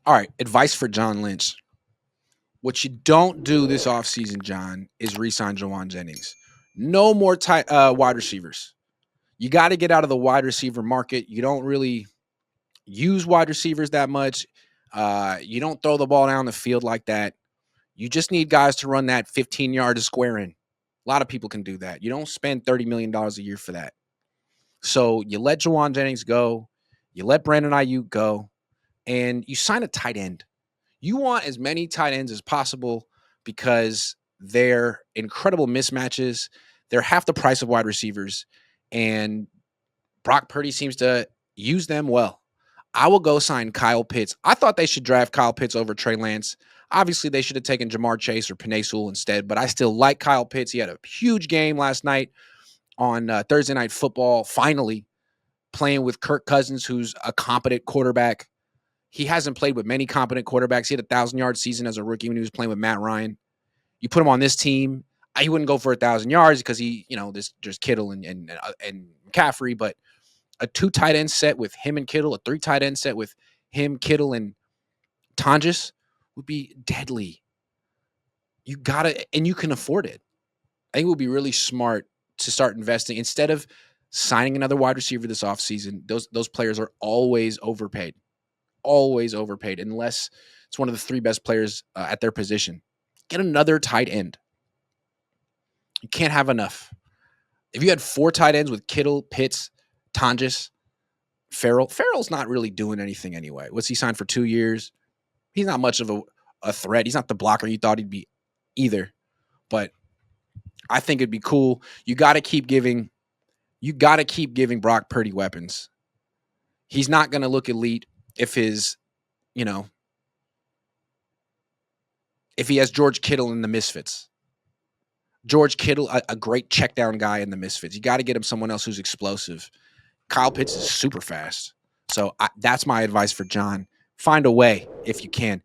All right, advice for John Lynch. What you don't do this offseason, John, is re-sign Jawan Jennings. No more wide receivers. You got to get out of the wide receiver market. You don't really use wide receivers that much. You don't throw the ball down the field like that. You just need guys to run that 15-yard square in. A lot of people can do that. You don't spend $30 million a year for that. So you let Jawan Jennings go. You let Brandon Ayuk go. And you sign a tight end. You want as many tight ends as possible because they're incredible mismatches. They're half the price of wide receivers. And Brock Purdy seems to use them well. I will go sign Kyle Pitts. I thought they should draft Kyle Pitts over Trey Lance. Obviously, they should have taken Jamar Chase or Penei Sewell instead, but I still like Kyle Pitts. He had a huge game last night on Thursday Night Football, finally playing with Kirk Cousins, who's a competent quarterback. He hasn't played with many competent quarterbacks. He had a 1,000-yard season as a rookie when he was playing with Matt Ryan. You put him on this team, he wouldn't go for 1,000 yards because there's Kittle and McCaffrey, but a 2 tight end set with him and Kittle, a 3 tight end set with him, Kittle, and Tonjes would be deadly. You got to, and you can afford it. I think it would be really smart to start investing instead of signing another wide receiver this offseason. Those players are always overpaid unless it's one of the 3 best players at their position. Get another tight end. You can't have enough. If you had 4 tight ends with Kittle, Pitts, Tonjes, Farrell's not really doing anything anyway. What's he signed for 2 years? He's not much of a threat. He's not the blocker you thought he'd be either. But I think it'd be cool. You got to keep giving Brock Purdy weapons. He's not going to look elite if if he has George Kittle in the misfits. George Kittle, a great check down guy in the misfits. You got to get him someone else who's explosive. Kyle Pitts is super fast. So that's my advice for John. Find a way if you can.